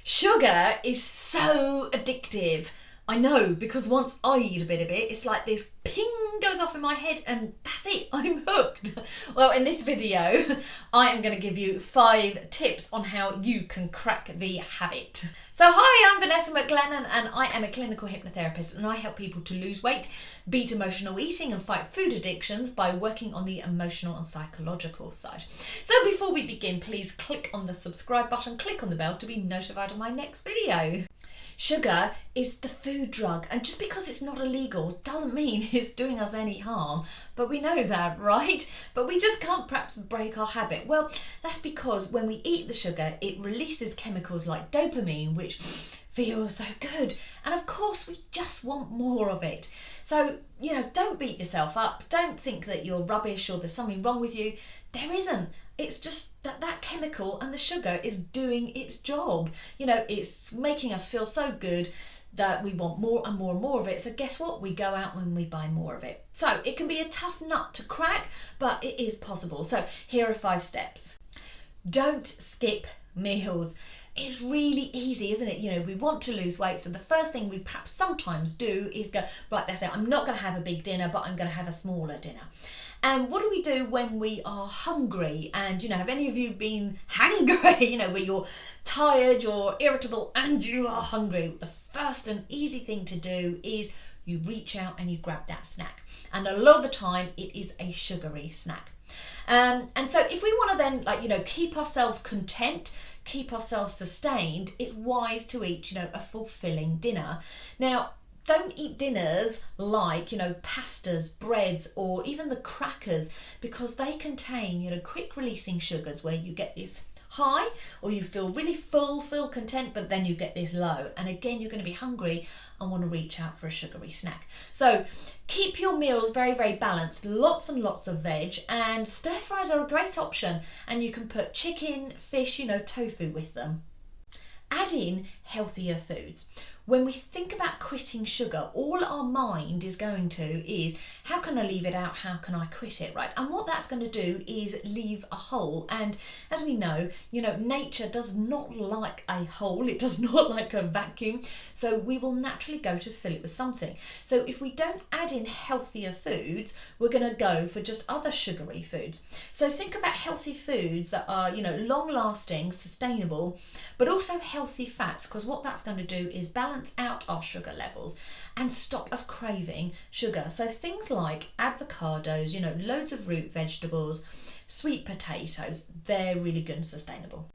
Sugar is so addictive. I know, because once I eat a bit of it, it's like this ping goes off in my head and that's it, I'm hooked. Well, in this video, I am going to give you 5 tips on how you can crack the habit. So hi, I'm Vanessa McLennan and I am a clinical hypnotherapist and I help people to lose weight, beat emotional eating and fight food addictions by working on the emotional and psychological side. So before we begin, please click on the subscribe button, click on the bell to be notified of my next video. Sugar is the food drug, and just because it's not illegal doesn't mean it's doing us any harm, but we know that, right? But we just can't perhaps break our habit. Well, that's because when we eat the sugar, it releases chemicals like dopamine, which feels so good, and of course we just want more of it. So, don't beat yourself up, don't think that you're rubbish or there's something wrong with you. There isn't. It's just that chemical and the sugar is doing its job. It's making us feel so good that we want more and more and more of it. So guess what? We go out and we buy more of it. So it can be a tough nut to crack, but it is possible. So here are 5 steps. Don't skip meals. It's really easy, isn't it? We want to lose weight, so the first thing we perhaps sometimes do is go, right, that's it, I'm not going to have a big dinner, but I'm going to have a smaller dinner. And what do we do when we are hungry? And, have any of you been hangry, where you're tired, you're irritable, and you are hungry? The first and easy thing to do is you reach out and you grab that snack. And a lot of the time, it is a sugary snack. And so if we want to then, keep ourselves content, keep ourselves sustained, it's wise to eat, a fulfilling dinner. Now, don't eat dinners like, pastas, breads, or even the crackers, because they contain, quick releasing sugars where you get this high or you feel really full, feel content, but then you get this low. And again, you're going to be hungry and want to reach out for a sugary snack. So keep your meals very, very balanced, lots and lots of veg, and stir fries are a great option. And you can put chicken, fish, tofu with them. Add in healthier foods. When we think about quitting sugar, all our mind is going to is, how can I leave it out? How can I quit it, right? And what that's going to do is leave a hole. And as we know, nature does not like a hole. It does not like a vacuum. So we will naturally go to fill it with something. So if we don't add in healthier foods, we're going to go for just other sugary foods. So think about healthy foods that are, long lasting, sustainable, but also healthy fats, because what that's going to do is balance out our sugar levels and stop us craving sugar. So things like avocados, loads of root vegetables, sweet potatoes, they're really good and sustainable.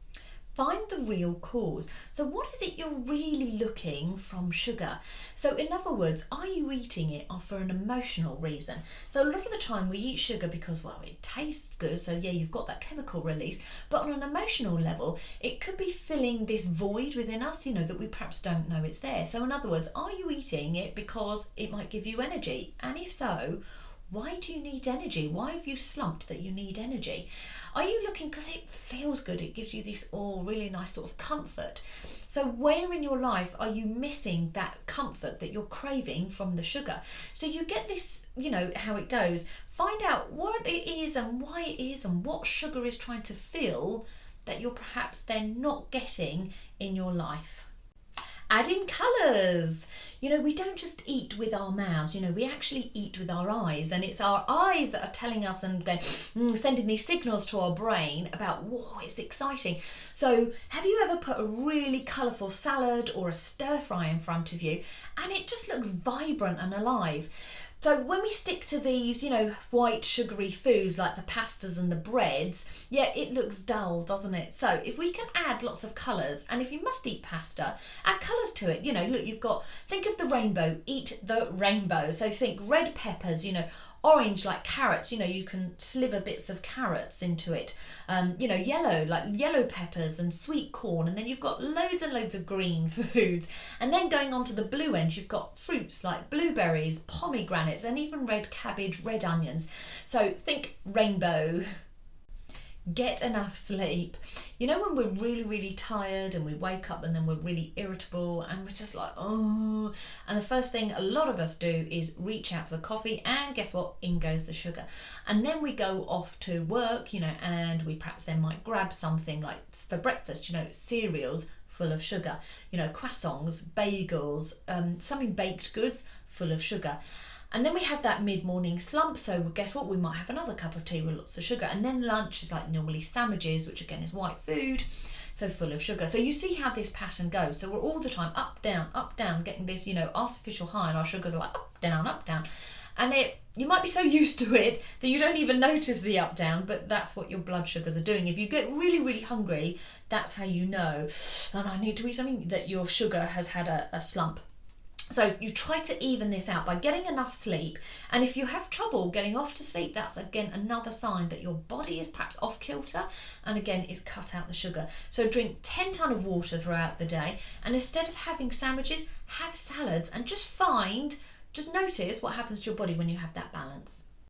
Find the real cause. So what is it you're really looking from sugar? So in other words, are you eating it for an emotional reason? So a lot of the time we eat sugar because, well, it tastes good. So yeah, you've got that chemical release. But on an emotional level, it could be filling this void within us, that we perhaps don't know it's there. So in other words, are you eating it because it might give you energy? And if so, why do you need energy? Why have you slumped that you need energy? Are you looking because it feels good? It gives you this really nice sort of comfort. So where in your life are you missing that comfort that you're craving from the sugar? So you get this, how it goes. Find out what it is and why it is and what sugar is trying to fill that you're perhaps then not getting in your life. Add in colours. We don't just eat with our mouths, we actually eat with our eyes, and it's our eyes that are telling us and going, sending these signals to our brain about, whoa, it's exciting. So have you ever put a really colourful salad or a stir fry in front of you and it just looks vibrant and alive? So when we stick to these, white sugary foods like the pastas and the breads, yeah, it looks dull, doesn't it? So if we can add lots of colours, and if you must eat pasta, add colours to it. Look, think of the rainbow, eat the rainbow. So think red peppers, orange like carrots, you can sliver bits of carrots into it. Yellow, like yellow peppers and sweet corn, and then you've got loads and loads of green foods. And then going on to the blue end, you've got fruits like blueberries, pomegranates, and even red cabbage, red onions. So think rainbow. Get enough sleep. When we're really, really tired and we wake up and then we're really irritable and we're just like, oh. And the first thing a lot of us do is reach out for the coffee, and guess what? In goes the sugar. And then we go off to work, and we perhaps then might grab something like for breakfast, cereals full of sugar. You know, croissants, bagels, some in baked goods, full of sugar. And then we have that mid-morning slump, so guess what, we might have another cup of tea with lots of sugar. And then lunch is like normally sandwiches, which again is white food, so full of sugar. So you see how this pattern goes. So we're all the time up, down, getting this, you know, artificial high, and our sugars are like up, down. And you might be so used to it that you don't even notice the up, down, but that's what your blood sugars are doing. If you get really, really hungry, that's how you know, and I need to eat something, that your sugar has had a slump. So you try to even this out by getting enough sleep. And if you have trouble getting off to sleep, that's again another sign that your body is perhaps off kilter, and again it's cut out the sugar. So drink 10 tons of water throughout the day, and instead of having sandwiches, have salads, and just notice what happens to your body when you have that balance.